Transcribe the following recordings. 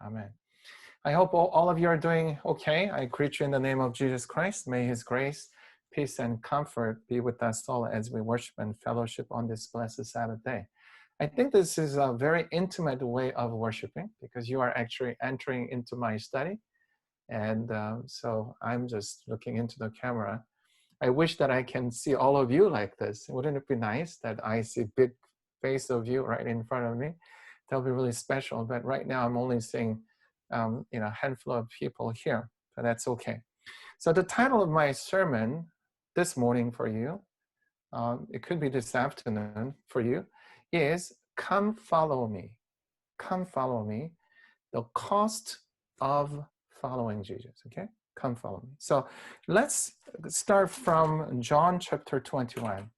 Amen. I hope all of you are doing okay. I greet you in the name of Jesus Christ. May his grace, peace, and comfort be with us all as we worship and fellowship on this blessed Sabbath day. I think this is a very intimate way of worshiping because you are actually entering into my study. And so I'm just looking into the camera. I wish that I can see all of you like this. Wouldn't it be nice that I see big face of you right in front of me? That would be really special. But right now I'm only seeing a handful of people here, but that's okay. So the title of my sermon this morning for you, it could be this afternoon for you, is Come Follow Me. Come Follow Me, the cost of following Jesus, okay? Come follow me. So let's start from John chapter 21.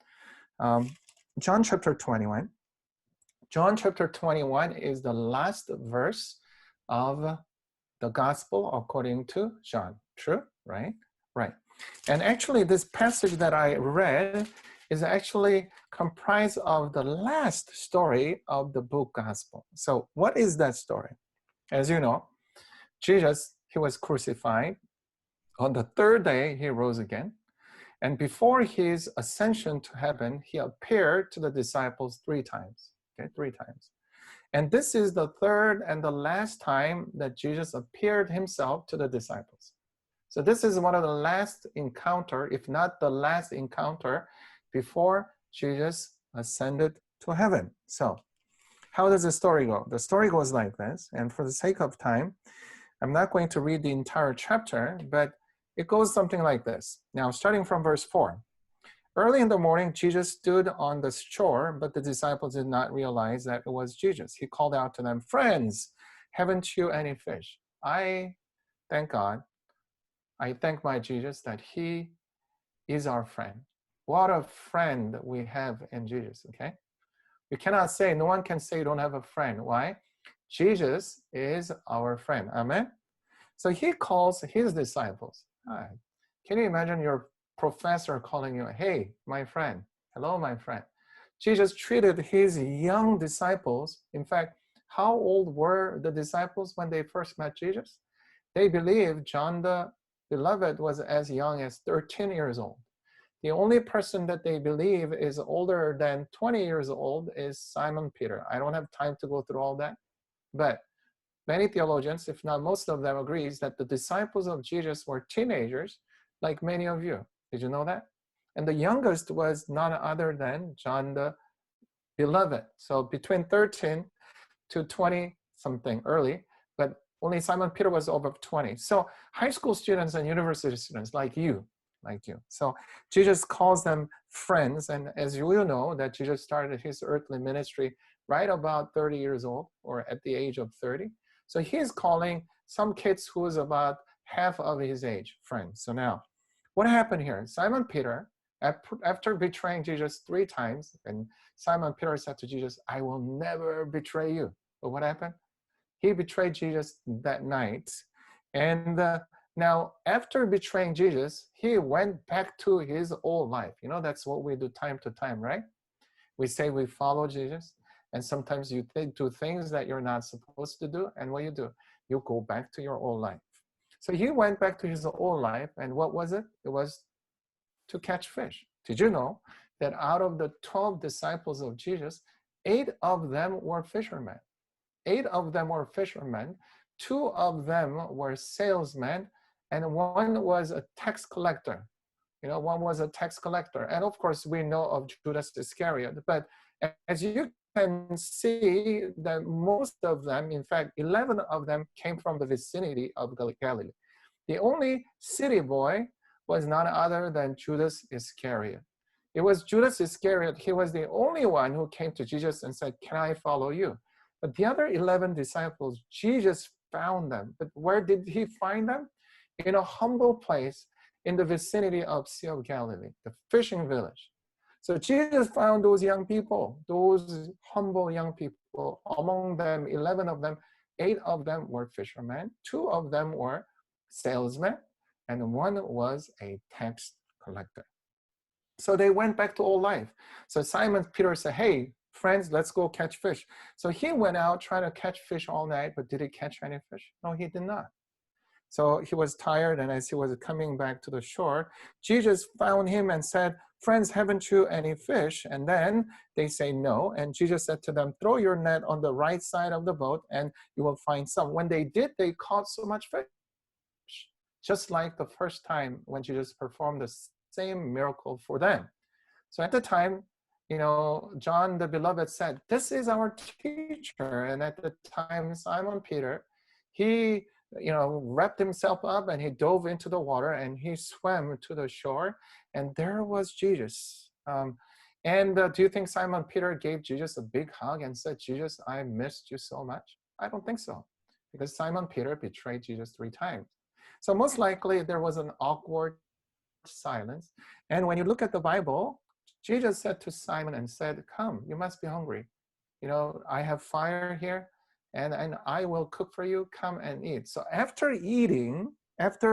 John chapter 21. John chapter 21 is the last verse of the gospel according to John. True? Right? Right. And actually this passage that I read is actually comprised of the last story of the book gospel. So what is that story? As you know, Jesus, he was crucified. On the third day, he rose again. And before his ascension to heaven, he appeared to the disciples 3 times. Okay, 3 times. And this is the third and the last time that Jesus appeared himself to the disciples. So this is one of the last encounter, if not the last encounter, before Jesus ascended to heaven. So how does the story go? The story goes like this, and for the sake of time, I'm not going to read the entire chapter, but it goes something like this. Now, starting from verse 4. Early in the morning, Jesus stood on the shore, but the disciples did not realize that it was Jesus. He called out to them, "Friends, haven't you any fish?" I thank God. I thank my Jesus that he is our friend. What a friend we have in Jesus, okay? You cannot say, no one can say you don't have a friend. Why? Jesus is our friend. Amen? So he calls his disciples. Can you imagine your professor calling you, "Hey, my friend. Hello, my friend." Jesus treated his young disciples. In fact, how old were the disciples when they first met Jesus? They believed John the Beloved was as young as 13 years old. The only person that they believe is older than 20 years old is Simon Peter. I don't have time to go through all that, but many theologians, if not most of them, agrees that the disciples of Jesus were teenagers, like many of you. Did you know that? And the youngest was none other than John the Beloved. So between 13 to 20 something early, but only Simon Peter was over 20. So high school students and university students like you. So Jesus calls them friends. And as you will know, that Jesus started his earthly ministry right about 30 years old, or at the age of 30. So he's calling some kids who is about half of his age friends. So now, what happened here? Simon Peter, after betraying Jesus 3 times, and Simon Peter said to Jesus, "I will never betray you." But what happened? He betrayed Jesus that night. And now, after betraying Jesus, he went back to his old life. You know, that's what we do time to time, right? We say we follow Jesus, and sometimes you do things that you're not supposed to do, and what you do? You go back to your old life. So he went back to his old life, and what was it? It was to catch fish. Did you know that out of the 12 disciples of Jesus, 8 of them were fishermen? 8 of them were fishermen, 2 of them were salesmen, and 1 was a tax collector. You know, 1 was a tax collector. And of course, we know of Judas Iscariot. But as you can see, that most of them, in fact, 11 of them came from the vicinity of Galilee. The only city boy was none other than Judas Iscariot. It was Judas Iscariot. He was the only one who came to Jesus and said, "Can I follow you?" But the other 11 disciples, Jesus found them. But where did he find them? In a humble place in the vicinity of Sea of Galilee, the fishing village. So Jesus found those young people, those humble young people. Among them, 11 of them, 8 of them were fishermen, 2 of them were salesmen, and 1 was a tax collector. So they went back to old life. So Simon Peter said, "Hey, friends, let's go catch fish. So he went out trying to catch fish all night, but did he catch any fish? No, he did not. So he was tired, and as he was coming back to the shore, Jesus found him and said, friends, haven't you any fish? And then they say no. And Jesus said to them, throw your net on the right side of the boat and you will find some. When they did, they caught so much fish. Just like the first time when Jesus performed the same miracle for them. So at the time, John the Beloved said, this is our teacher. And at the time, Simon Peter, he wrapped himself up and he dove into the water and he swam to the shore. And there was Jesus. Do you think Simon Peter gave Jesus a big hug and said, Jesus, I missed you so much? I don't think so. Because Simon Peter betrayed Jesus 3 times. So most likely there was an awkward silence. And when you look at the Bible, Jesus said to Simon and said, come, you must be hungry. I have fire here and I will cook for you, come and eat. So after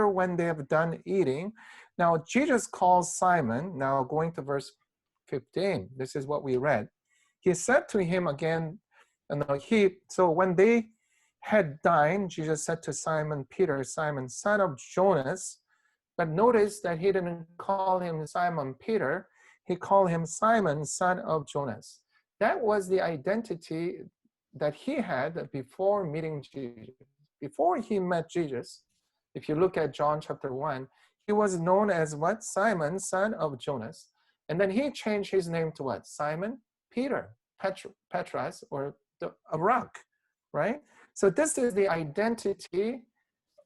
when they have done eating, now Jesus calls Simon, now going to verse 15, this is what we read. He said to him again, so when they had dined, Jesus said to Simon Peter, Simon, son of Jonas, but notice that he didn't call him Simon Peter, he called him Simon, son of Jonas. That was the identity that he had before meeting Jesus. Before he met Jesus, if you look at John chapter 1, he was known as what? Simon, son of Jonas. And then he changed his name to what? Simon Peter, Petras, or a rock, right? So this is the identity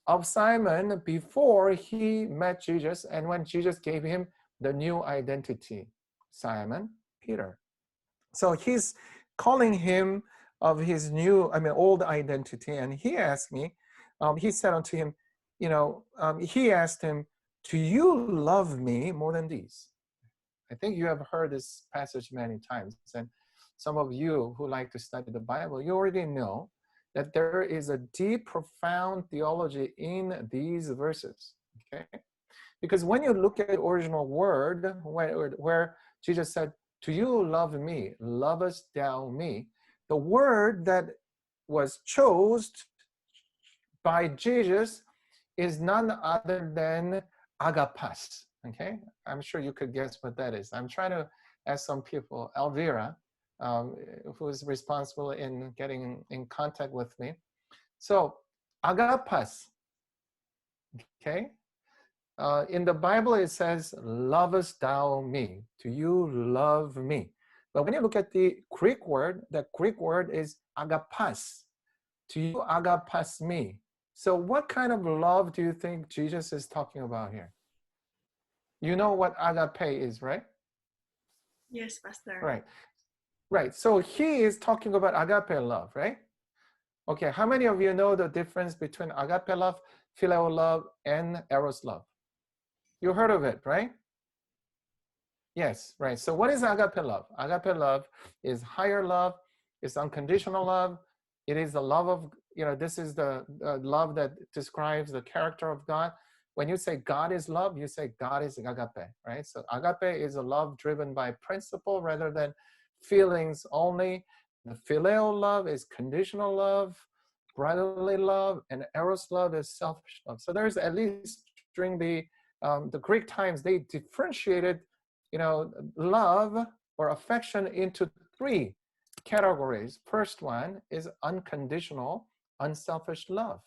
of Simon before he met Jesus and when Jesus gave him the new identity, Simon Peter. So he's calling him of his old identity. And he asked me, he said unto him, he asked him, do you love me more than these? I think you have heard this passage many times. And some of you who like to study the Bible, you already know that there is a deep, profound theology in these verses, okay? Because when you look at the original word, where Jesus said, do you love me? Lovest thou me? The word that was chosen by Jesus is none other than agapas, okay? I'm sure you could guess what that is. I'm trying to ask some people, Elvira, who is responsible in getting in contact with me. So, agapas, okay? In the Bible, it says, lovest thou me? Do you love me? But when you look at the Greek word is agapas. Do you agapas me? So what kind of love do you think Jesus is talking about here? You know what agape is, right? Yes, Pastor. Right. Right. So he is talking about agape love, right? Okay. How many of you know the difference between agape love, phileo love, and eros love? You heard of it, right? Yes, right. So what is agape love? Agape love is higher love, it's unconditional love. It is the love of, this is the love that describes the character of God. When you say God is love, you say God is agape, right? So agape is a love driven by principle rather than feelings only. The phileo love is conditional love, brotherly love, and eros love is selfish love. So there's, at least during the Greek times, they differentiated, love or affection into 3 categories. First one is unconditional, unselfish love,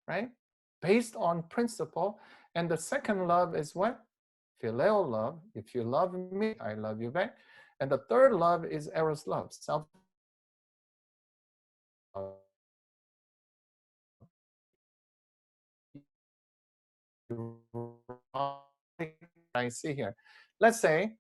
right? Based on principle. And the second love is what? Phileo love. If you love me, I love you back. And the third love is eros love, self. I see here. Let's say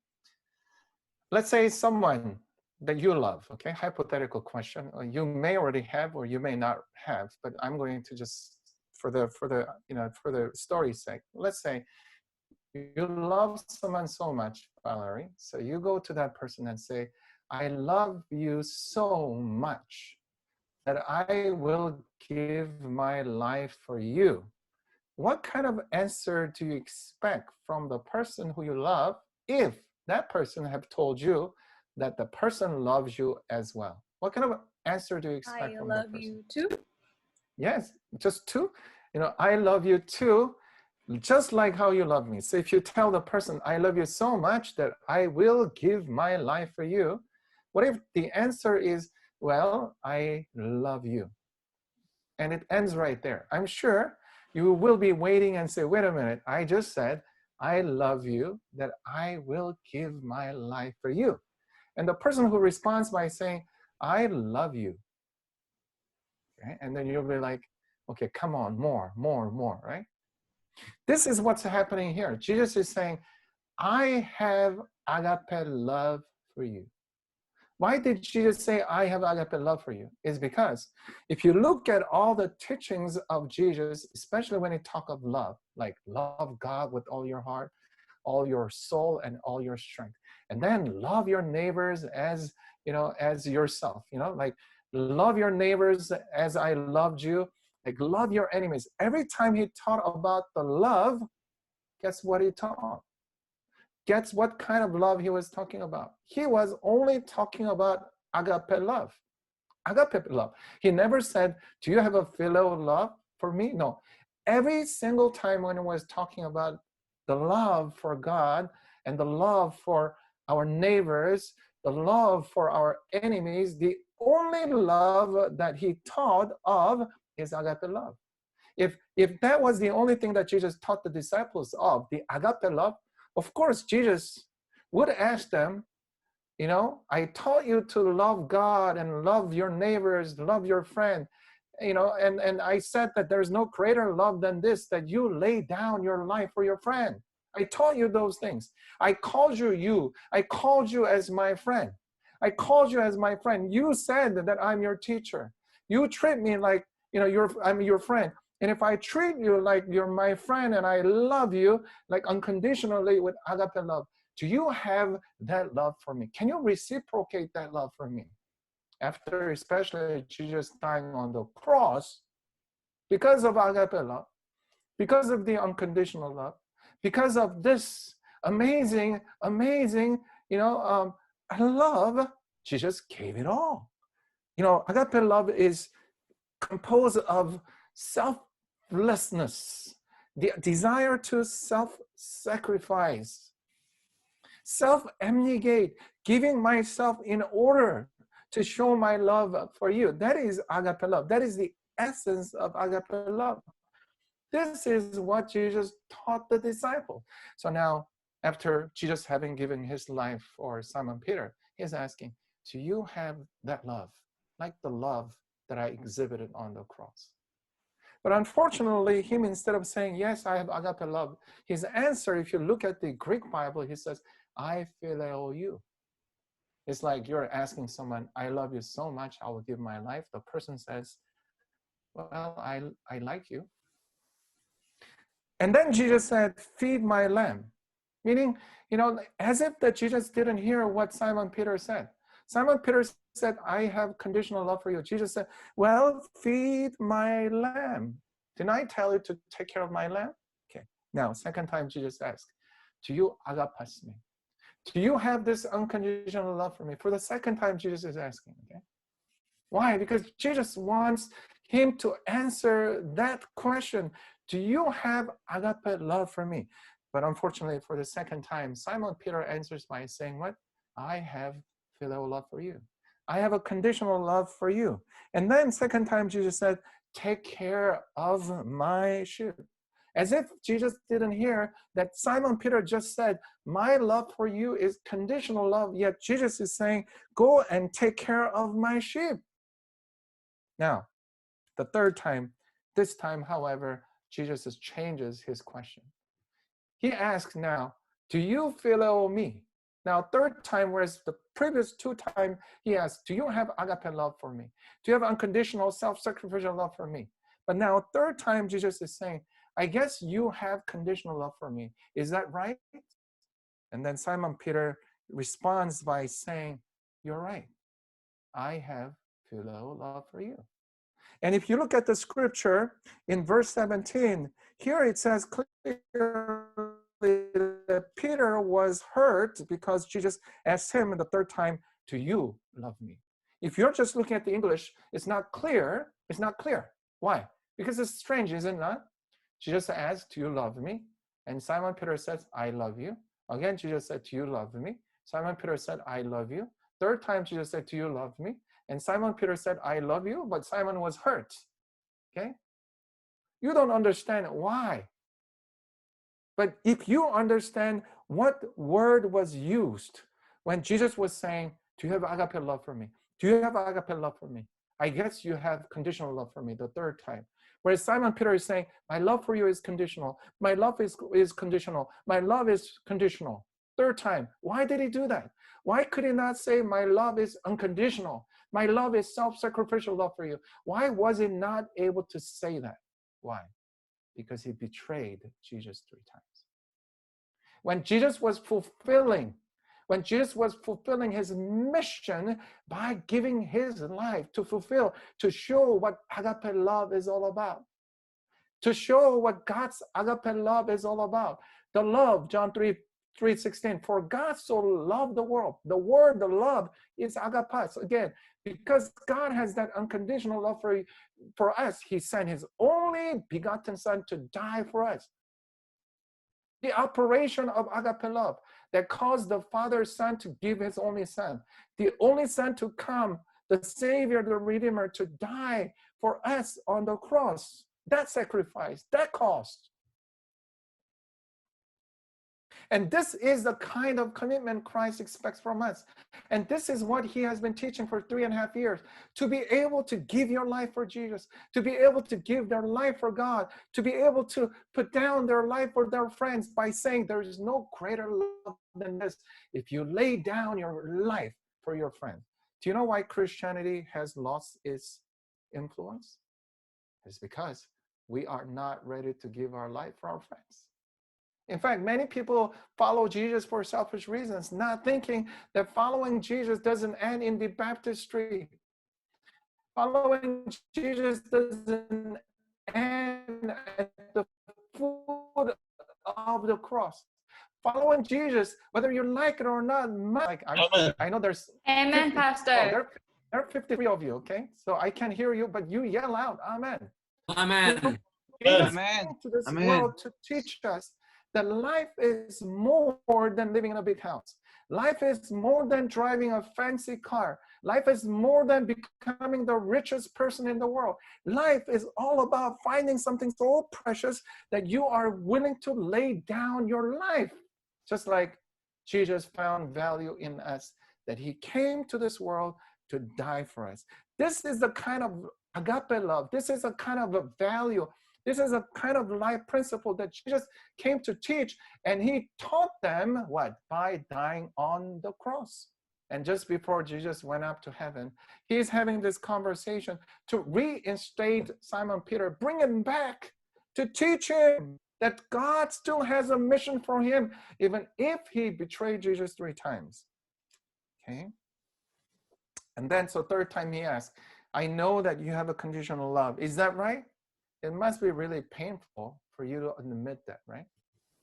someone that you love, okay? Hypothetical question. You may already have or you may not have, but I'm going to just, for the story's sake, let's say you love someone so much, Valerie, so you go to that person and say, I love you so much that I will give my life for you. What kind of answer do you expect from the person who you love if that person have told you that the person loves you as well. What kind of answer do you expect I from that love person? you too. Yes, just two. I love you too, just like how you love me. So if you tell the person, I love you so much that I will give my life for you, what if the answer is, well, I love you? And it ends right there. I'm sure you will be waiting and say, wait a minute, I just said, I love you, that I will give my life for you. And the person who responds by saying, I love you, okay? And then you'll be like, okay, come on, more, right? This is what's happening here. Jesus is saying, I have agape love for you. Why did Jesus say, I have agape love for you? Is because if you look at all the teachings of Jesus, especially when he talk of love, like love God with all your heart, all your soul, and all your strength, and then love your neighbors as as yourself, like love your neighbors as I loved you, like love your enemies. Every time he taught about the love, guess what he taught? Guess what kind of love he was talking about? He was only talking about agape love. Agape love. He never said, do you have a philo love for me? No. Every single time when he was talking about the love for God and the love for our neighbors, the love for our enemies, the only love that he taught of is agape love. If that was the only thing that Jesus taught the disciples of, the agape love, of course, Jesus would ask them, I taught you to love God and love your neighbors, love your friend, and I said that there's no greater love than this, that you lay down your life for your friend. I taught you those things. I called you. I called you as my friend. I called you as my friend. You said that I'm your teacher. You treat me like, I'm your friend. And if I treat you like you're my friend and I love you, like unconditionally with agape love, do you have that love for me? Can you reciprocate that love for me? After especially Jesus dying on the cross, because of agape love, because of the unconditional love, because of this amazing love, Jesus gave it all. Agape love is composed of selflessness, the desire to self-sacrifice, self-abnegate, giving myself in order to show my love for you. That is agape love. That is the essence of agape love. This is what Jesus taught the disciples. So now, after Jesus having given his life for Simon Peter, he's asking, do you have that love, like the love that I exhibited on the cross? But unfortunately, him, instead of saying, yes, I have agape love, his answer, if you look at the Greek Bible, he says, I phileo you. It's like you're asking someone, I love you so much, I will give my life. The person says, well, I like you. And then Jesus said, feed my lamb. Meaning, as if that Jesus didn't hear what Simon Peter said. Simon Peter said, I have conditional love for you. Jesus said, well, feed my lamb. Didn't I tell you to take care of my lamb? Okay. Now, second time Jesus asked, do you agapas me? Do you have this unconditional love for me? For the second time, Jesus is asking, okay? Why? Because Jesus wants him to answer that question. Do you have agape love for me? But unfortunately, for the second time, Simon Peter answers by saying, what? I have phileo love for you. I have a conditional love for you. And then second time, Jesus said, take care of my sheep. As if Jesus didn't hear that Simon Peter just said, my love for you is conditional love, yet Jesus is saying, go and take care of my sheep. Now, the third time, this time, however, Jesus changes his question. He asks now, do you phileo me? Now, third time, whereas the previous two times, he asked, do you have agape love for me? Do you have unconditional self-sacrificial love for me? But now, third time, Jesus is saying, I guess you have conditional love for me. Is that right? And then Simon Peter responds by saying, you're right. I have phileo love for you. And if you look at the scripture in verse 17, here it says clearly that Peter was hurt because Jesus asked him the third time, do you love me? If you're just looking at the English, it's not clear. It's not clear. Why? Because it's strange, is it not? Jesus asked, do you love me? And Simon Peter says, I love you. Again, Jesus said, do you love me? Simon Peter said, I love you. Third time, Jesus said, do you love me? And Simon Peter said, I love you, but Simon was hurt. Okay? You don't understand why. But if you understand what word was used when Jesus was saying, do you have agape love for me? Do you have agape love for me? I guess you have conditional love for me the third time. Whereas Simon Peter is saying, my love for you is conditional. My love is conditional. My love is conditional. Third time. Why did he do that? Why could he not say, my love is unconditional? My love is self-sacrificial love for you. Why was he not able to say that? Why? Because he betrayed Jesus 3 times. When Jesus was fulfilling his mission by giving his life to fulfill, to show what agape love is all about, to show what God's agape love is all about. The love, John 3:16, for God so loved the world. The word, the love, is agape. Again, because God has that unconditional love for us, he sent his only begotten son to die for us. The operation of agape love that caused the Father's Son to give his only Son, the only Son to come, the Savior, the Redeemer, to die for us on the cross. That sacrifice, that cost. And this is the kind of commitment Christ expects from us. And this is what he has been teaching for 3.5 years. To be able to give your life for Jesus, to be able to give their life for God, to be able to put down their life for their friends by saying there is no greater love than this if you lay down your life for your friends. Do you know why Christianity has lost its influence? It's because we are not ready to give our life for our friends. In fact, many people follow Jesus for selfish reasons, not thinking that following Jesus doesn't end in the baptistry. Following Jesus doesn't end at the foot of the cross. Following Jesus, whether you like it or not, I know there's Amen, 50, Pastor. there are 53 of you, okay? So I can hear you, but you yell out, Amen. Amen. Jesus Amen. came to this Amen. world to teach us that life is more than living in a big house. Life is more than driving a fancy car. Life is more than becoming the richest person in the world. Life is all about finding something so precious that you are willing to lay down your life. Just like Jesus found value in us, that he came to this world to die for us. This is the kind of agape love. This is a kind of a value. This is a kind of life principle that Jesus came to teach, and he taught them what? By dying on the cross. And just before Jesus went up to heaven, he's having this conversation to reinstate Simon Peter, bring him back, to teach him that God still has a mission for him, even if he betrayed Jesus 3 times. Okay? And then, so third time he asked, I know that you have a conditional love. Is that right? It must be really painful for you to admit that, right?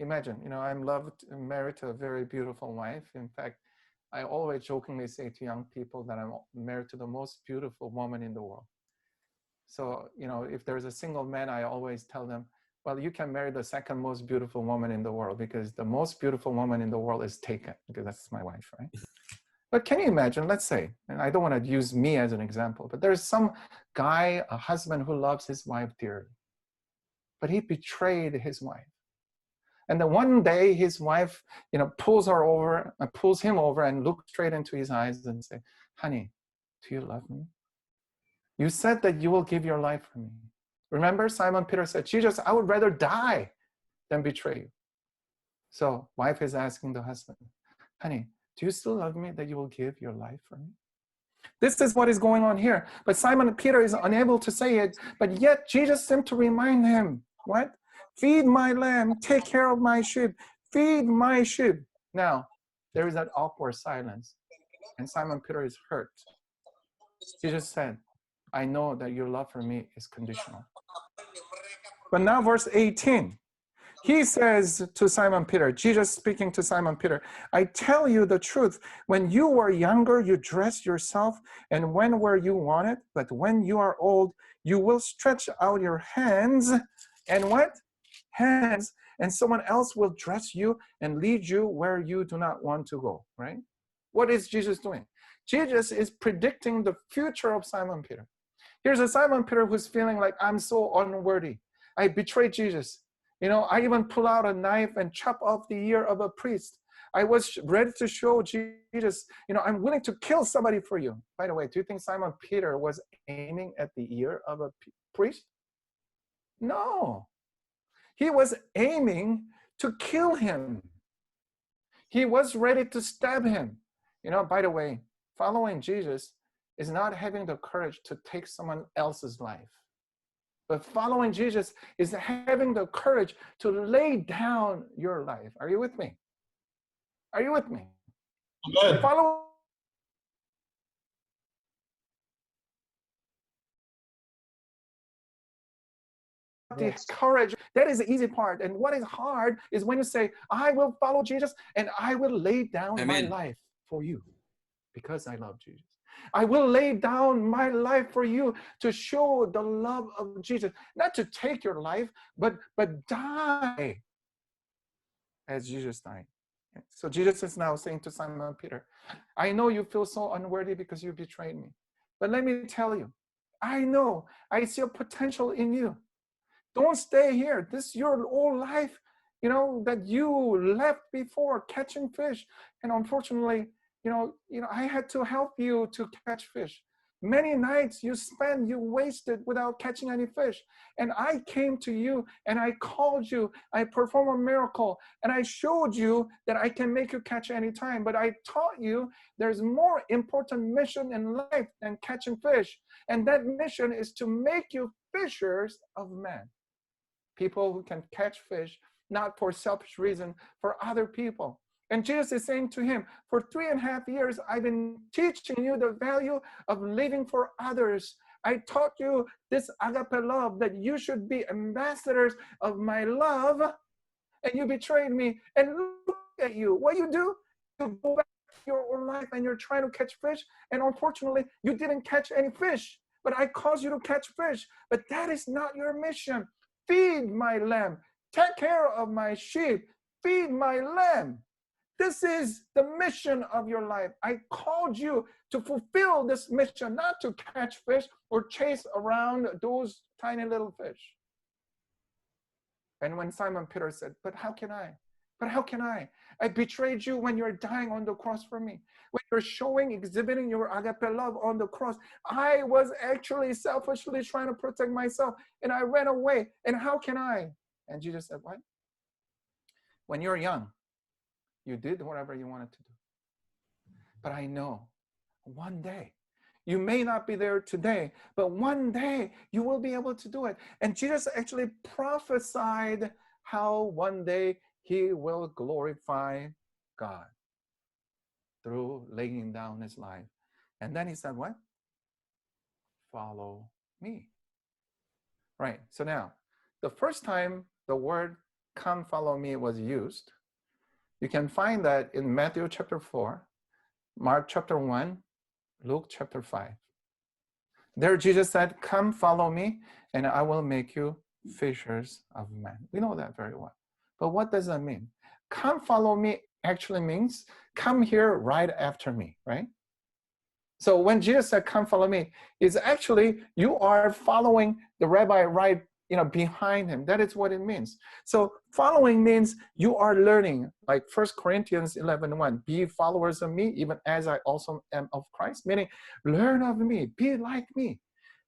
Imagine, I'm married to a very beautiful wife. In fact, I always jokingly say to young people that I'm married to the most beautiful woman in the world. So, if there's a single man, I always tell them, well, you can marry the second most beautiful woman in the world because the most beautiful woman in the world is taken, because that's my wife, right? But can you imagine, let's say, and I don't want to use me as an example, but there's some guy, a husband who loves his wife dearly, but he betrayed his wife. And then one day his wife, pulls him over and looks straight into his eyes and say, honey, do you love me? You said that you will give your life for me. Remember, Simon Peter said, Jesus, I would rather die than betray you. So wife is asking the husband, honey, do you still love me that you will give your life for me? This is what is going on here. But Simon Peter is unable to say it, but yet Jesus seemed to remind him, what? Feed my lamb, take care of my sheep, feed my sheep. Now, there is that awkward silence, and Simon Peter is hurt. Jesus said, I know that your love for me is conditional. But now verse 18, He says to Simon Peter, Jesus speaking to Simon Peter, I tell you the truth. When you were younger, you dressed yourself and went where you wanted. But when you are old, you will stretch out your hands and what? Hands. And someone else will dress you and lead you where you do not want to go, right? What is Jesus doing? Jesus is predicting the future of Simon Peter. Here's a Simon Peter who's feeling like, I'm so unworthy. I betrayed Jesus. I even pull out a knife and chop off the ear of a priest. I was ready to show Jesus, I'm willing to kill somebody for you. By the way, do you think Simon Peter was aiming at the ear of a priest? No. He was aiming to kill him. He was ready to stab him. By the way, following Jesus is not having the courage to take someone else's life. But following Jesus is having the courage to lay down your life. Are you with me? Are you with me? Amen. Follow the courage. That is the easy part. And what is hard is when you say, I will follow Jesus and I will lay down my life for you because I love Jesus. I will lay down my life for you to show the love of Jesus. Not to take your life, but die as Jesus died. So Jesus is now saying to Simon Peter, I know you feel so unworthy because you betrayed me. But let me tell you, I know, I see a potential in you. Don't stay here. This is your whole life, that you left before catching fish. And unfortunately, I had to help you to catch fish. Many nights you wasted without catching any fish. And I came to you and I called you, I performed a miracle, and I showed you that I can make you catch any time. But I taught you there's more important mission in life than catching fish. And that mission is to make you fishers of men. People who can catch fish, not for selfish reason, for other people. And Jesus is saying to him, for 3.5 years, I've been teaching you the value of living for others. I taught you this agape love, that you should be ambassadors of my love, and you betrayed me. And look at you. What you do? You go back to your own life and you're trying to catch fish, and unfortunately, you didn't catch any fish. But I caused you to catch fish. But that is not your mission. Feed my lamb. Take care of my sheep. Feed my lamb. This is the mission of your life. I called you to fulfill this mission, not to catch fish or chase around those tiny little fish. And when Simon Peter said, but how can I? But how can I? I betrayed you when you're dying on the cross for me. When you're exhibiting your agape love on the cross, I was actually selfishly trying to protect myself, and I ran away. And how can I? And Jesus said, what? When you're young, you did whatever you wanted to do. But I know one day, you may not be there today, but one day you will be able to do it. And Jesus actually prophesied how one day he will glorify God through laying down his life. And then he said, what? Follow me. Right. So now, the first time the word come follow me was used, you can find that in Matthew chapter 4, Mark chapter 1, Luke chapter 5. There Jesus said, come follow me and I will make you fishers of men. We know that very well. But what does that mean? Come follow me actually means come here right after me, right? So when Jesus said, come follow me, is actually you are following the rabbi right behind him. That is what it means. So following means you are learning, like 1 Corinthians 11:1, be followers of me, even as I also am of Christ, meaning learn of me, be like me,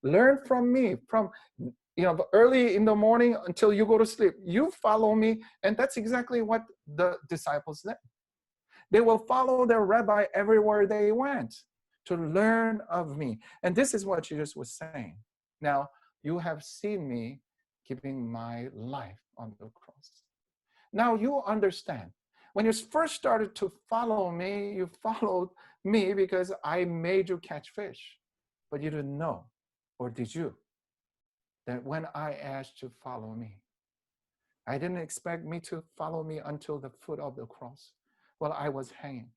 learn from me, from early in the morning until you go to sleep. You follow me, and that's exactly what the disciples did. They will follow their rabbi everywhere they went to learn of me. And this is what Jesus was saying. Now, you have seen me giving my life on the cross. Now you understand. When you first started to follow me, you followed me because I made you catch fish. But you didn't know, or did you, that when I asked you to follow me, I didn't expect me to follow me until the foot of the cross. Well, I was hanging.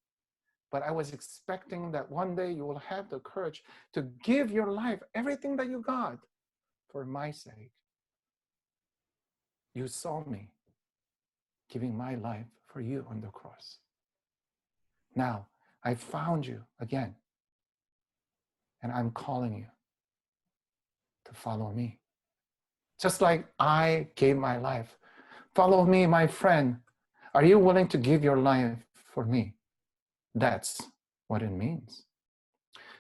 But I was expecting that one day you will have the courage to give your life, everything that you got, for my sake. You saw me giving my life for you on the cross. Now, I found you again, and I'm calling you to follow me. Just like I gave my life. Follow me, my friend. Are you willing to give your life for me? That's what it means.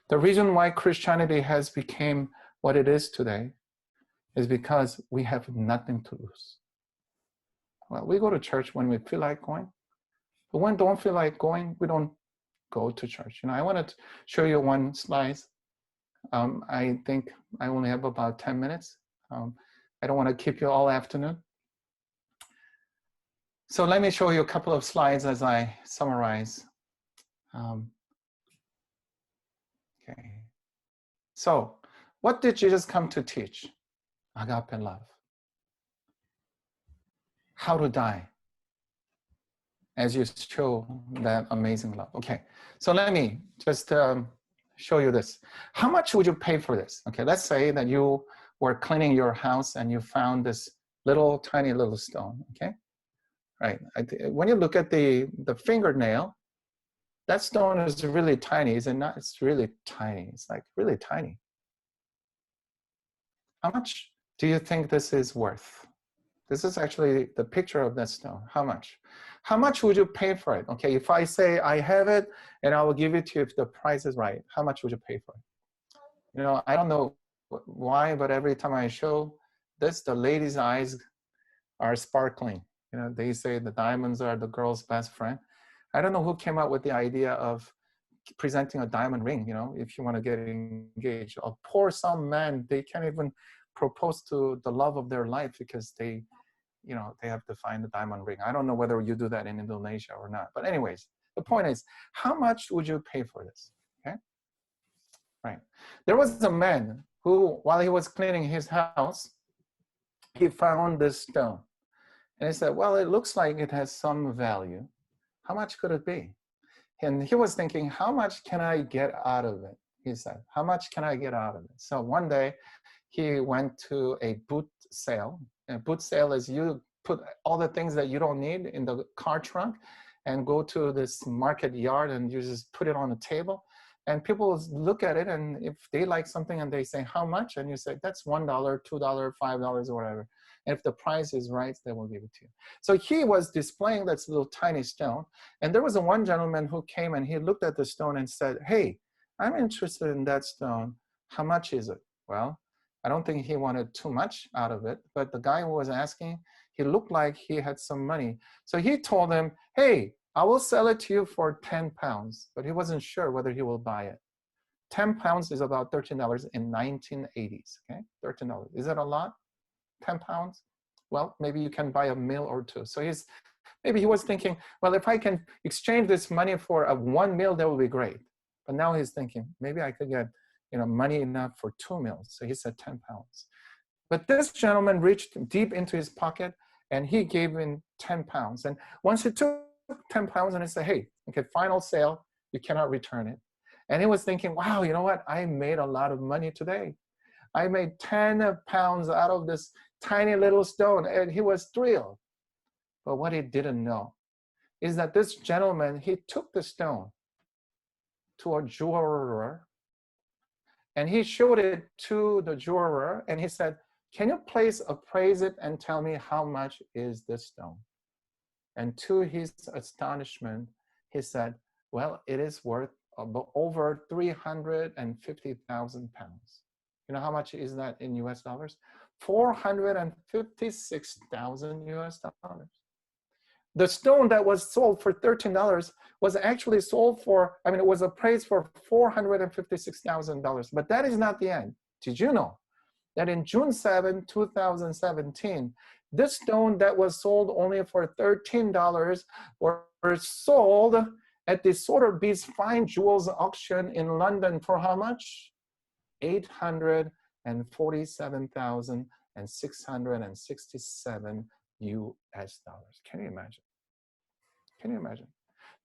The reason why Christianity has become what it is today is because we have nothing to lose. Well, we go to church when we feel like going, but when we don't feel like going, we don't go to church. I want to show you one slide. I think I only have about 10 minutes. I don't want to keep you all afternoon. So let me show you a couple of slides as I summarize. Okay. So what did Jesus come to teach? Agape love. How to die as you show that amazing love. Okay, so let me just show you this. How much would you pay for this? Okay, let's say that you were cleaning your house and you found this tiny little stone, okay? Right, when you look at the fingernail, that stone is really tiny, is it not? It's really tiny, it's like really tiny. How much do you think this is worth? This is actually the picture of that stone. How much? How much would you pay for it? Okay, if I say I have it and I will give it to you if the price is right, how much would you pay for it? I don't know why, but every time I show this, the ladies' eyes are sparkling. They say the diamonds are the girl's best friend. I don't know who came up with the idea of presenting a diamond ring, if you want to get engaged. Or poor some men, they can't even propose to the love of their life because they have to find the diamond ring. I don't know whether you do that in Indonesia or not. But anyways, the point is, how much would you pay for this? Okay, right. There was a man who, while he was cleaning his house, he found this stone. And he said, well, it looks like it has some value. How much could it be? And he was thinking, how much can I get out of it? He said, how much can I get out of it? So one day he went to a boot sale. And boot sale is you put all the things that you don't need in the car trunk and go to this market yard and you just put it on the table. And people look at it, and if they like something and they say, how much? And you say, that's $1, $2, $5, or whatever. And if the price is right, they will give it to you. So he was displaying this little tiny stone. And there was one gentleman who came and he looked at the stone and said, hey, I'm interested in that stone. How much is it? Well, I don't think he wanted too much out of it, but the guy who was asking, he looked like he had some money. So he told him, hey, I will sell it to you for 10 pounds, but he wasn't sure whether he will buy it. 10 pounds is about $13 in 1980s, okay? $13. Is that a lot? 10 pounds? Well, maybe you can buy a meal or two. So maybe he was thinking, well, if I can exchange this money for one meal, that would be great. But now he's thinking, maybe I could get money enough for 2 meals. So he said 10 pounds. But this gentleman reached deep into his pocket and he gave him 10 pounds. And once he took 10 pounds and he said, hey, okay, final sale, you cannot return it. And he was thinking, wow, you know what? I made a lot of money today. I made 10 pounds out of this tiny little stone, and he was thrilled. But what he didn't know is that this gentleman, he took the stone to a jeweler and he showed it to the jeweler and he said, can you please appraise it and tell me how much is this stone? And to his astonishment, he said, well, it is worth over 350,000 pounds. You know how much is that in US dollars? 456,000 US dollars. The stone that was sold for $13 was actually sold for, it was appraised for $456,000. But that is not the end. Did you know that in June 7, 2017, this stone that was sold only for $13 were sold at the Sotheby's Fine Jewels auction in London for how much? $847,667 US dollars. Can you imagine? Can you imagine?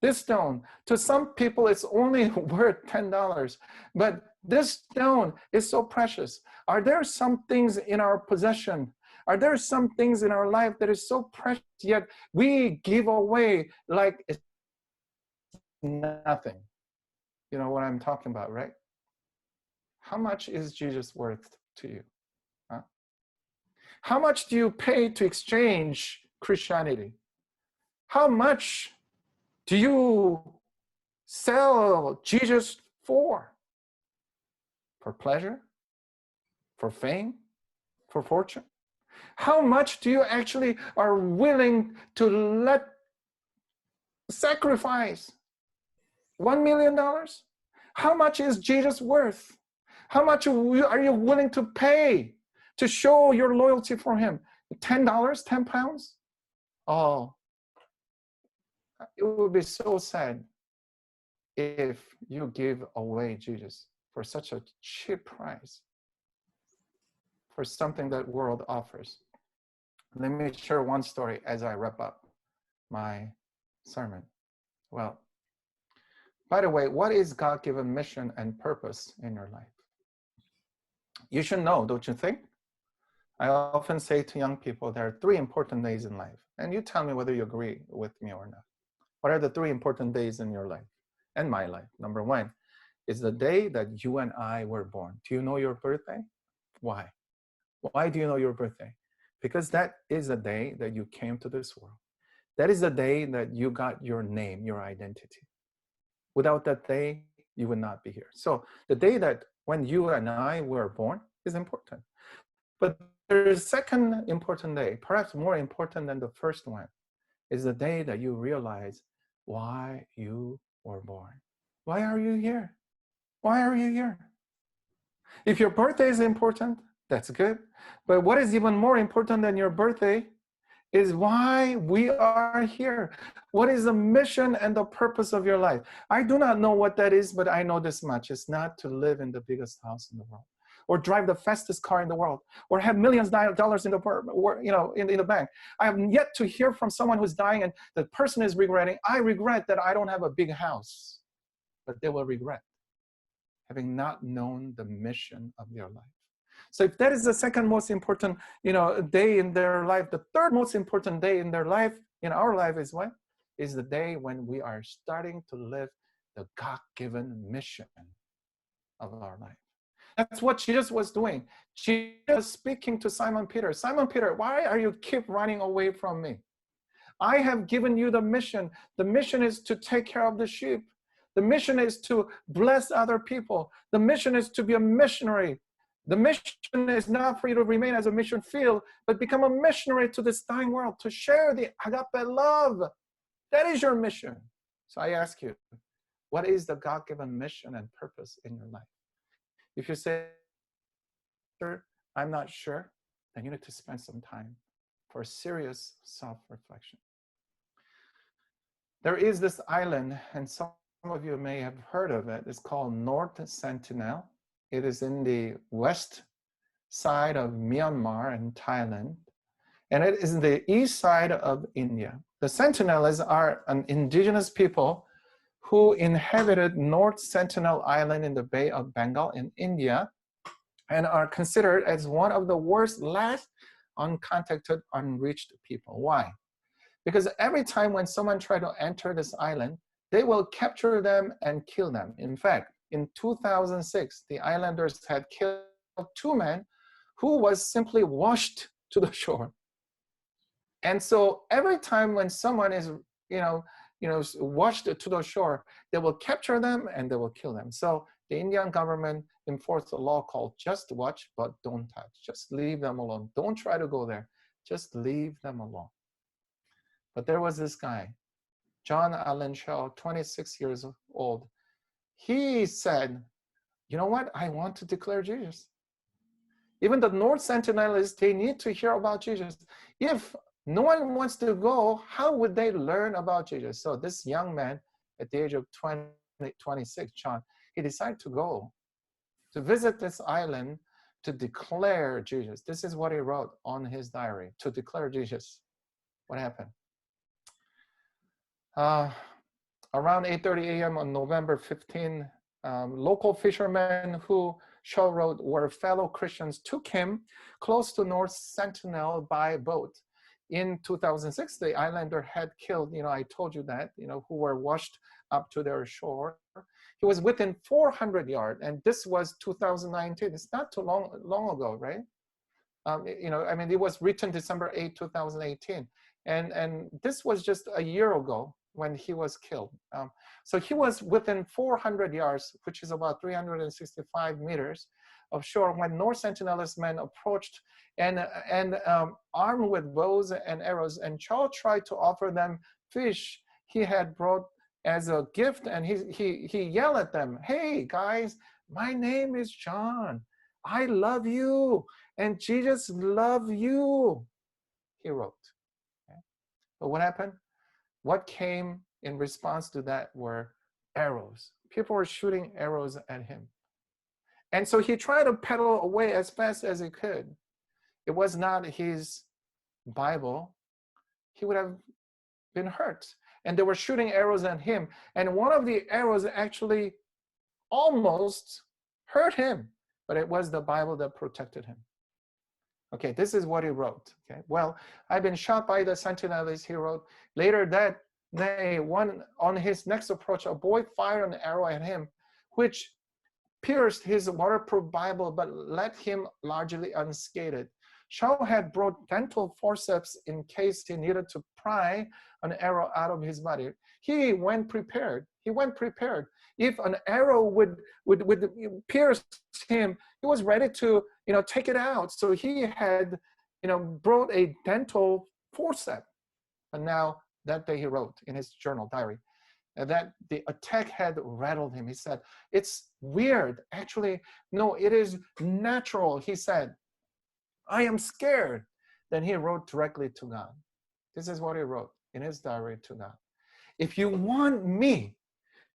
This stone, to some people, it's only worth $10, but this stone is so precious. Are there some things in our possession? Are there some things in our life that is so precious, yet we give away like it's nothing? You know what I'm talking about, right? How much is Jesus worth to you? Huh? How much do you pay to exchange Christianity? How much do you sell Jesus for? For pleasure? For fame? For fortune? How much do you actually are willing to let sacrifice? $1 million? How much is Jesus worth? How much are you willing to pay to show your loyalty for him? $10? 10 pounds? Oh, it would be so sad if you give away Jesus for such a cheap price for something that world offers. Let me share one story as I wrap up my sermon. Well, by the way, what is God-given mission and purpose in your life? You should know, don't you think? I often say to young people, there are 3 important days in life. And you tell me whether you agree with me or not. What are the 3 important days in your life and my life? Number 1 is the day that you and I were born. Do you know your birthday? Why? Why do you know your birthday? Because that is the day that you came to this world. That is the day that you got your name, your identity. Without that day, you would not be here. So the day that when you and I were born is important. But there's a second important day, perhaps more important than the first one, is the day that you realize why you were born. Why are you here? Why are you here? If your birthday is important, that's good. But what is even more important than your birthday is why we are here. What is the mission and the purpose of your life? I do not know what that is, but I know this much. It's not to live in the biggest house in the world, or drive the fastest car in the world, or have millions of dollars in the bank. I have yet to hear from someone who's dying and the person is regretting, I regret that I don't have a big house. But they will regret having not known the mission of their life. So if that is the second most important, day in their life, the third most important day in their life, in our life, is what? Is the day when we are starting to live the God-given mission of our life. That's what Jesus was doing. Jesus was speaking to Simon Peter. Simon Peter, why are you keep running away from me? I have given you the mission. The mission is to take care of the sheep. The mission is to bless other people. The mission is to be a missionary. The mission is not for you to remain as a mission field, but become a missionary to this dying world, to share the agape love. That is your mission. So I ask you, what is the God-given mission and purpose in your life? If you say, I'm not sure, then you need to spend some time for serious self-reflection. There is this island, and some of you may have heard of it. It's called Norton Sentinel. It is in the west side of Myanmar and Thailand, and it is in the east side of India. The Sentinels are an indigenous people who inhabited North Sentinel Island in the Bay of Bengal in India, and are considered as one of the worst last uncontacted, unreached people. Why? Because every time when someone tried to enter this island, they will capture them and kill them. In fact, in 2006, the islanders had killed 2 men who was simply washed to the shore. And so every time when someone is, washed to the shore, they will capture them and they will kill them. So the Indian government enforced a law called just watch, but don't touch. Just leave them alone. Don't try to go there. Just leave them alone. But there was this guy, John Allen Shaw, 26 years old. He said, you know what? I want to declare Jesus. Even the North Sentinelists, they need to hear about Jesus. If no one wants to go, how would they learn about Jesus? So this young man, at the age of 26, John, he decided to go, to visit this island, to declare Jesus. This is what he wrote on his diary, to declare Jesus. What happened? Around 8:30 a.m. on November 15, local fishermen who Shaw wrote were fellow Christians took him close to North Sentinel by boat. In 2006, the islander had killed, I told you that, who were washed up to their shore. He was within 400 yards, and this was 2019. It's not too long ago, right? It was written December 8, 2018. And this was just a year ago when he was killed. So he was within 400 yards, which is about 365 meters of shore, when North Sentinel's men approached and armed with bows and arrows. And Shaw tried to offer them fish he had brought as a gift. And he yelled at them, "Hey, guys, my name is John. I love you. And Jesus loves you," he wrote. Okay. But what happened? What came in response to that were arrows. People were shooting arrows at him. And so he tried to pedal away as fast as he could. It was not his Bible. He would have been hurt. And they were shooting arrows at him. And one of the arrows actually almost hurt him. But it was the Bible that protected him. Okay, this is what he wrote. Okay, well, "I've been shot by the Sentinels," he wrote. Later that day, on his next approach, a boy fired an arrow at him, which pierced his waterproof Bible, but left him largely unscathed. Shaw had brought dental forceps in case he needed to pry an arrow out of his body. He went prepared. If an arrow would pierce him, he was ready to take it out. So he had brought a dental forceps. And now that day he wrote in his journal diary that the attack had rattled him. He said, "It's weird. Actually, no, it is natural," he said. "I am scared." Then he wrote directly to God. This is what he wrote in his diary to God. "If you want me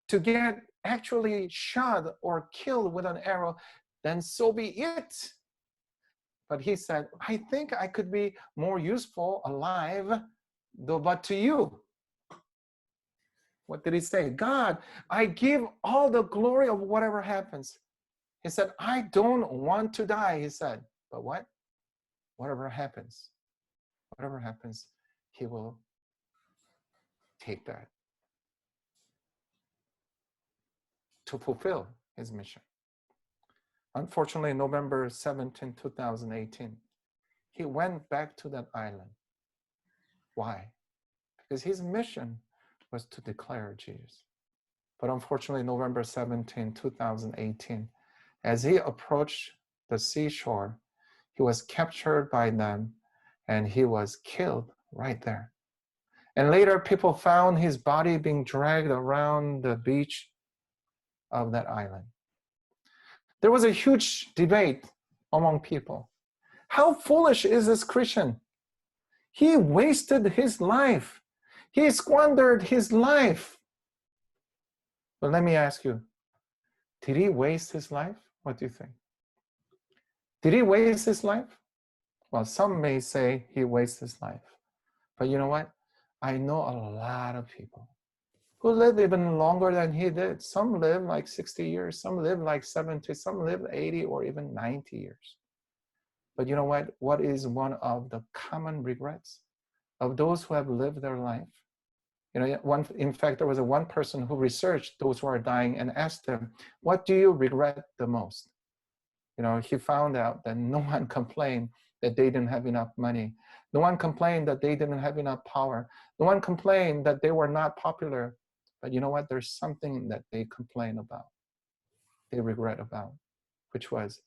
to get actually shot or killed with an arrow, then so be it." But he said, "I think I could be more useful alive, though, but to you." What did he say? "God, I give all the glory of whatever happens." He said, "I don't want to die," he said. But what? Whatever happens, he will take that to fulfill his mission. Unfortunately, November 17, 2018, he went back to that island. Why? Because his mission was to declare Jesus. But unfortunately, November 17, 2018, as he approached the seashore, he was captured by them and he was killed right there. And later, people found his body being dragged around the beach of that island. There was a huge debate among people. How foolish is this Christian? He wasted his life. He squandered his life. But let me ask you, did he waste his life? What do you think? Did he waste his life? Well, some may say he wasted his life. But you know what? I know a lot of people who live even longer than he did. Some live like 60 years, some live like 70, some live 80 or even 90 years. But you know what? What is one of the common regrets of those who have lived their life? In fact, there was one person who researched those who are dying and asked them, "What do you regret the most?" He found out that no one complained that they didn't have enough money. No one complained that they didn't have enough power. No one complained that they were not popular. But you know what? There's something that they complain about, they regret about, which was,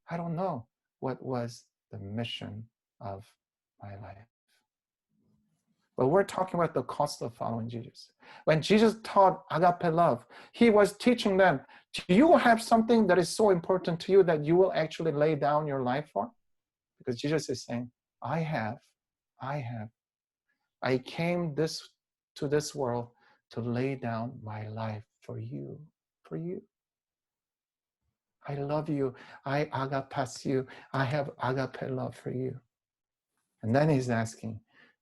I don't know what was the mission of my life. But we're talking about the cost of following Jesus. When Jesus taught agape love, he was teaching them, do you have something that is so important to you that you will actually lay down your life for? Because Jesus is saying, I have. I came to this world to lay down my life for you. I love you. I agape you. I have agape love for you. And then he's asking,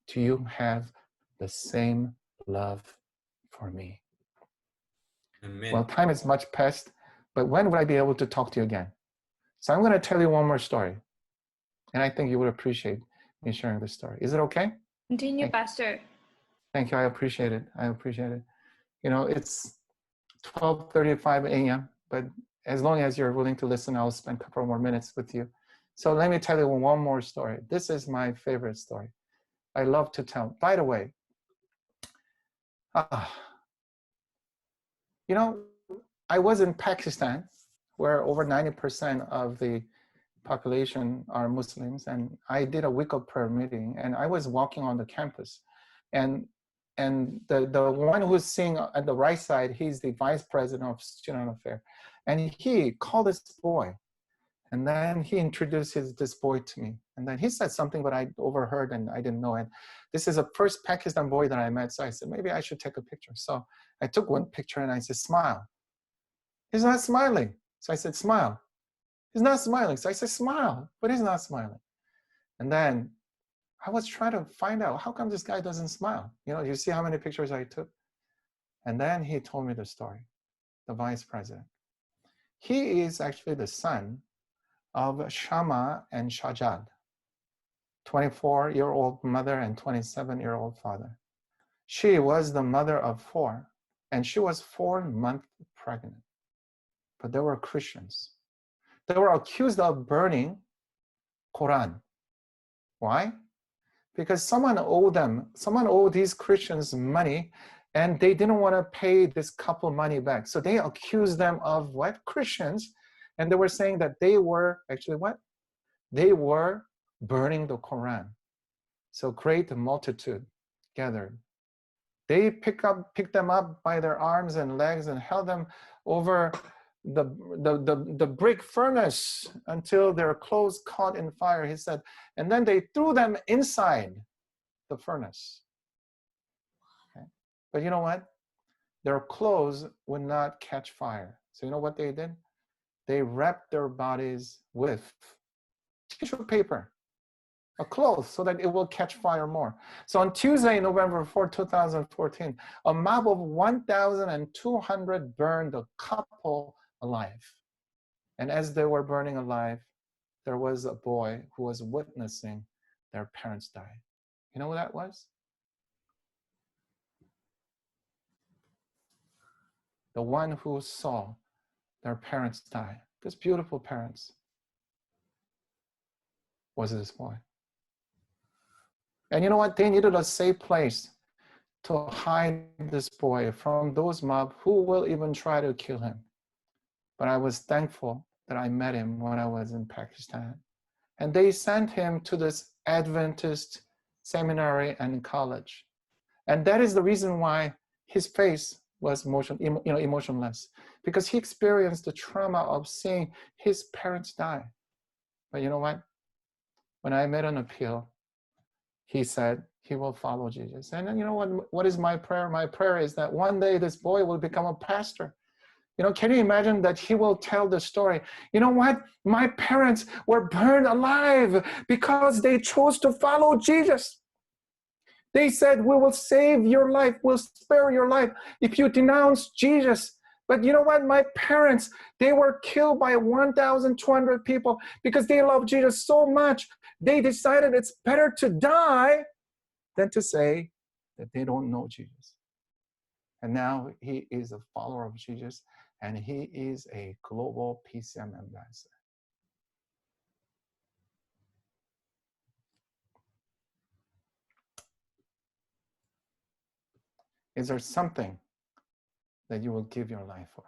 do you have the same love for me? Amen. Well, time is much past, but when would I be able to talk to you again? So I'm going to tell you one more story. And I think you would appreciate me sharing this story. Is it okay? Continue, Pastor. Thank you. I appreciate it. I appreciate it. You know, it's 12:35 a.m., but as long as you're willing to listen, I'll spend a couple more minutes with you. So let me tell you one more story. This is my favorite story. I love to tell. By the way, you know, I was in Pakistan, where over 90% of the population are Muslims, and I did a week-up prayer meeting, and I was walking on the campus, and the one who's sitting at the right side, he's the vice president of student affairs, and he called this boy, and then he introduced this boy to me, and then he said something that I overheard and I didn't know it. This is the first Pakistan boy that I met, so I said maybe I should take a picture. So I took one picture and I said smile. He's not smiling, so I said smile. He's not smiling, so I said smile, but he's not smiling. And then I was trying to find out how come this guy doesn't smile. You know, you see how many pictures I took? And then he told me the story, the vice president. He is actually the son of Shama and Shajad, 24-year-old mother and 27-year-old father. She was the mother of 4, and she was 4 months pregnant. But they were Christians. They were accused of burning Quran. Why? Because someone owed these Christians money, and they didn't want to pay this couple money back. So they accused them of what? Christians. And they were saying that they were actually what? They were burning the Quran. So great multitude gathered. They picked them up by their arms and legs and held them over the brick furnace until their clothes caught in fire, he said. And then they threw them inside the furnace. Okay. But you know what? Their clothes would not catch fire. So you know what they did? They wrapped their bodies with tissue paper, a cloth, so that it will catch fire more. So on Tuesday, November 4, 2014, a mob of 1,200 burned the couple alive. And as they were burning alive, there was a boy who was witnessing their parents die. You know who that was? The one who saw their parents die, these beautiful parents, was this boy. And you know what? They needed a safe place to hide this boy from those mob who will even try to kill him. But I was thankful that I met him when I was in Pakistan. And they sent him to this Adventist seminary and college. And that is the reason why his face was emotionless, because he experienced the trauma of seeing his parents die. But you know what? When I made an appeal, he said he will follow Jesus. And you know what is my prayer? My prayer is that one day this boy will become a pastor. You know, can you imagine that he will tell the story? You know what? My parents were burned alive because they chose to follow Jesus. They said, we will save your life, we'll spare your life if you denounce Jesus. But you know what? My parents, they were killed by 1,200 people because they love Jesus so much. They decided it's better to die than to say that they don't know Jesus. And now he is a follower of Jesus, and he is a global PCM ambassador. Is there something that you will give your life for?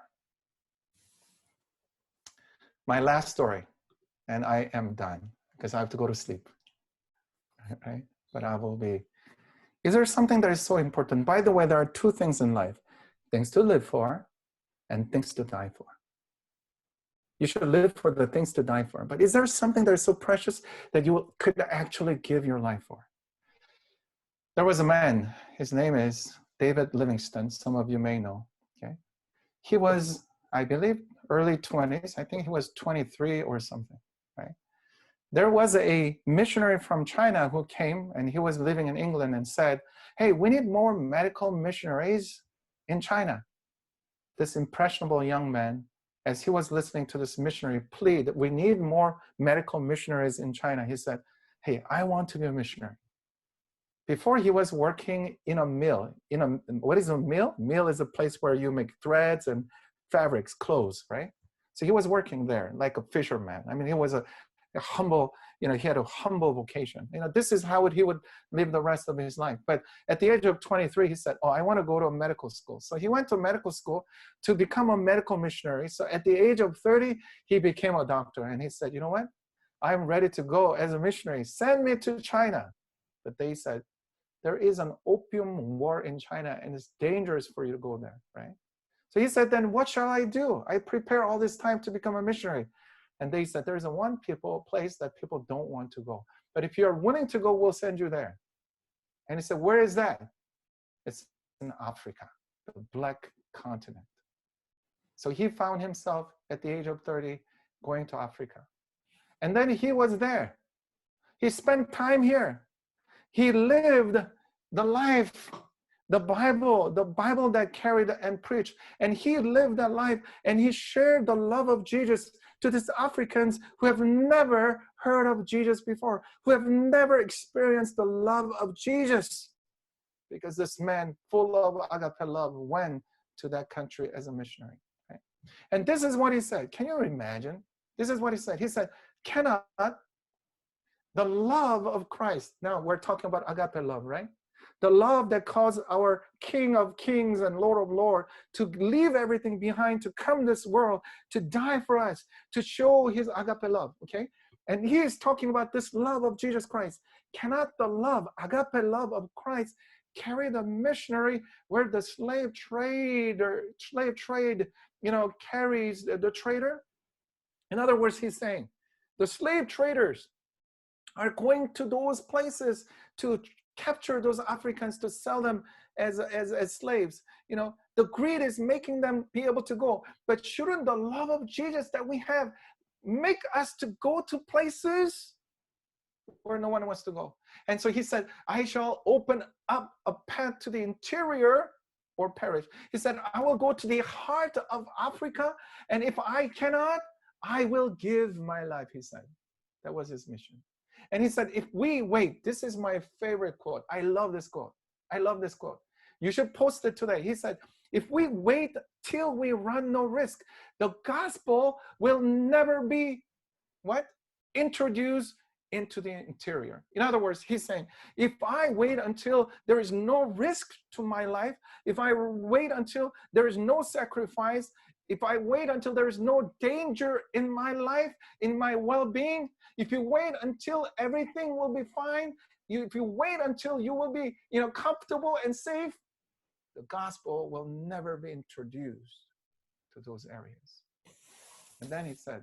My last story, and I am done because I have to go to sleep, right? But I will be. Is there something that is so important? By the way, there are 2 things in life: things to live for and things to die for. You should live for the things to die for. But is there something that is so precious that you could actually give your life for? There was a man, his name is David Livingstone. Some of you may know, okay? He was, I believe, early 20s. I think he was 23 or something, right? there was a missionary from China who came, and he was living in England, and said, hey, we need more medical missionaries in China. This impressionable young man, as he was listening to this missionary plead, we need more medical missionaries in China, he said, hey, I want to be a missionary. Before, he was working in a mill. What is a mill? Mill is a place where you make threads and fabrics, clothes, right? So he was working there like a fisherman. I mean, he was a humble, he had a humble vocation. This is how he would live the rest of his life. But at the age of 23, he said, oh, I want to go to a medical school. So he went to medical school to become a medical missionary. So at the age of 30, he became a doctor. And he said, you know what? I'm ready to go as a missionary. Send me to China. But they said, there is an opium war in China, and it's dangerous for you to go there, right? So he said, then what shall I do? I prepare all this time to become a missionary. And they said, there's one place that people don't want to go. But if you're willing to go, we'll send you there. And he said, where is that? It's in Africa, the Black continent. So he found himself at the age of 30 going to Africa. And then he was there. He spent time here. He lived the life, the Bible that carried and preached. And he lived that life, and he shared the love of Jesus to these Africans who have never heard of Jesus before, who have never experienced the love of Jesus. Because this man, full of agape love, went to that country as a missionary. Right? And this is what he said. Can you imagine? This is what he said. He said, cannot the love of Christ, now we're talking about agape love, right? The love that caused our King of Kings and Lord of Lords to leave everything behind, to come this world, to die for us, to show his agape love, okay? And he is talking about this love of Jesus Christ. Cannot the love, agape love of Christ, carry the missionary where the slave trade, carries the trader? In other words, he's saying, the slave traders are going to those places to capture those Africans, to sell them as slaves. The greed is making them be able to go. But shouldn't the love of Jesus that we have make us to go to places where no one wants to go? And so he said, I shall open up a path to the interior or perish. He said, I will go to the heart of Africa, and if I cannot, I will give my life, he said. That was his mission. And he said, if we wait, this is my favorite quote. I love this quote. I love this quote. You should post it today. He said, if we wait till we run no risk, the gospel will never be, what? Introduced into the interior. In other words, he's saying, if I wait until there is no risk to my life, if I wait until there is no sacrifice, if I wait until there is no danger in my life, in my well-being, if you wait until everything will be fine, if you wait until you will be, comfortable and safe, the gospel will never be introduced to those areas. And then he said,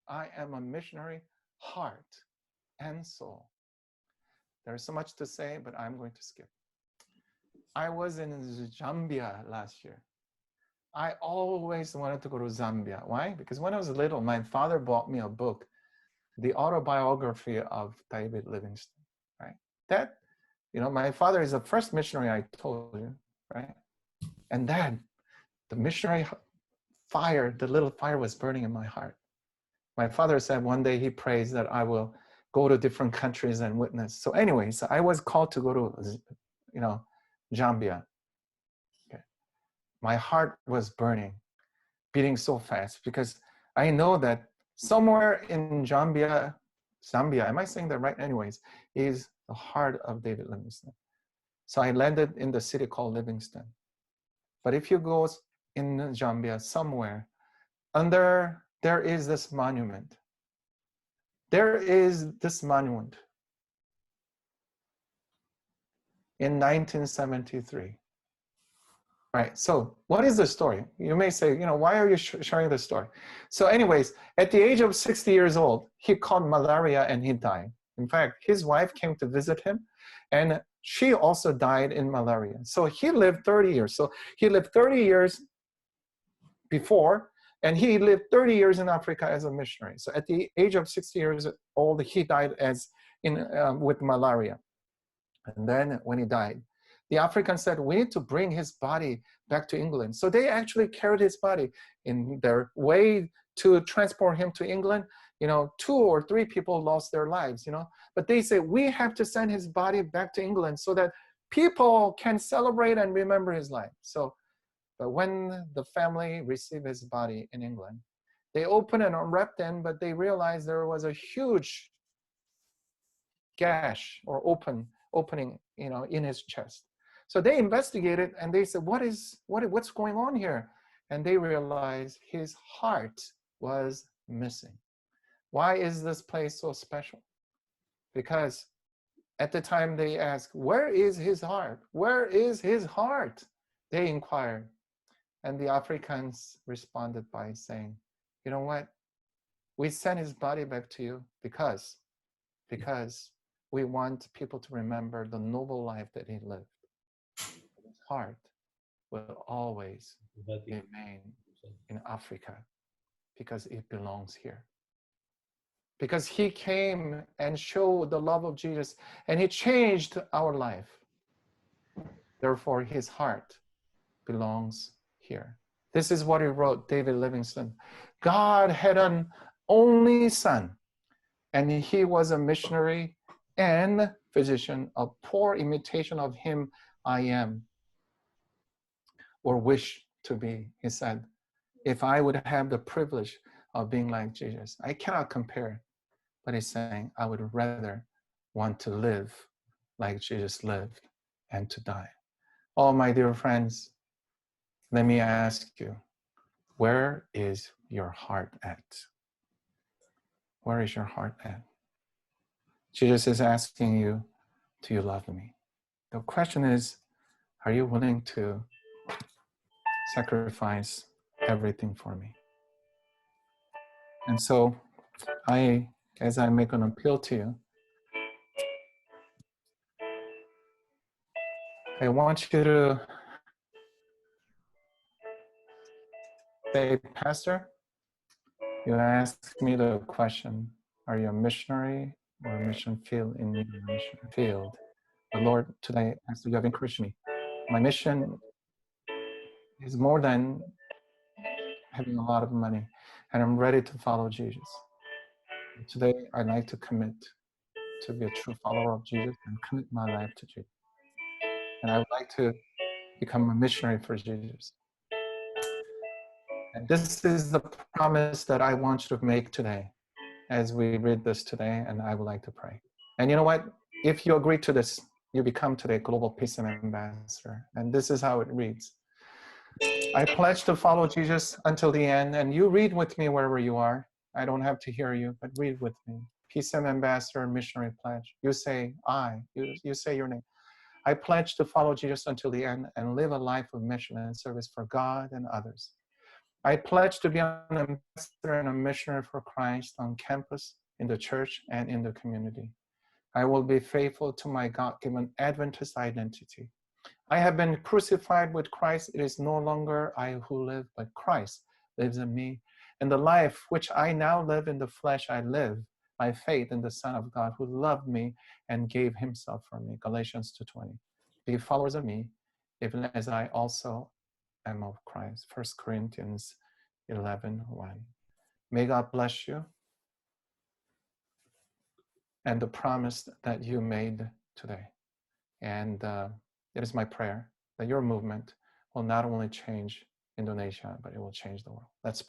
I am a missionary, heart and soul. There's so much to say, but I'm going to skip. I was in Zambia last year. I always wanted to go to Zambia. Why? Because when I was little, my father bought me a book, the autobiography of David Livingstone, right? That, my father is the first missionary I told you, right? And then the missionary fire, the little fire was burning in my heart. My father said one day he prays that I will go to different countries and witness. So anyway, so I was called to go to, Zambia. Okay. My heart was burning, beating so fast, because I know that somewhere in Zambia, am I saying that right? Anyways, is the heart of David Livingstone. So I landed in the city called Livingstone. But if you go in Zambia somewhere, there is this monument. There is this monument in 1973. Right, so what is the story? You may say, why are you sharing this story? So anyways, at the age of 60 years old, he caught malaria and he died. In fact, his wife came to visit him and she also died in malaria. So he lived 30 years. So he lived 30 years before, And he lived 30 years in Africa as a missionary. So at the age of 60 years old, he died with malaria. And then when he died, the Africans said, we need to bring his body back to England. So they actually carried his body. In their way to transport him to England, 2 or 3 people lost their lives, But they say, we have to send his body back to England so that people can celebrate and remember his life. But when the family received his body in England, they opened and unwrapped him, but they realized there was a huge gash or opening, in his chest. So they investigated and they said, what's going on here? And they realized his heart was missing. Why is this place so special? Because at the time they asked, where is his heart? Where is his heart? They inquired. And the Africans responded by saying, you know what? We sent his body back to you because we want people to remember the noble life that he lived. His heart will always remain in Africa because it belongs here. Because he came and showed the love of Jesus and he changed our life. Therefore, his heart belongs here. This is what he wrote, David Livingstone. God had an only son, and he was a missionary and physician. A poor imitation of him I am, or wish to be, he said. If I would have the privilege of being like Jesus, I cannot compare. But he's saying, I would rather want to live like Jesus lived and to die. Oh, my dear friends, let me ask you, where is your heart at? Where is your heart at? Jesus is asking you, do you love me? The question is, are you willing to sacrifice everything for me? And so as I make an appeal to you, I want you to say, Pastor, you asked me the question, are you a missionary or a mission field in your mission field? The Lord today asks you have encouraged me. My mission is more than having a lot of money, and I'm ready to follow Jesus. Today, I'd like to commit to be a true follower of Jesus and commit my life to Jesus. And I would like to become a missionary for Jesus. And this is the promise that I want you to make today as we read this today, and I would like to pray. And you know what? If you agree to this, you become today Global Peace Ambassador. And this is how it reads. I pledge to follow Jesus until the end, and you read with me wherever you are. I don't have to hear you, but read with me. Peace Ambassador, Missionary Pledge. You say, you say your name. I pledge to follow Jesus until the end and live a life of mission and service for God and others. I pledge to be an ambassador and a missionary for Christ on campus, in the church, and in the community. I will be faithful to my God-given Adventist identity. I have been crucified with Christ. It is no longer I who live, but Christ lives in me. And the life which I now live in the flesh, I live by faith in the Son of God who loved me and gave himself for me. Galatians 2:20. Be followers of me, even as I also am of Christ. 1 Corinthians 11:1. May God bless you and the promise that you made today. And it is my prayer that your movement will not only change Indonesia, but it will change the world. Let's pray.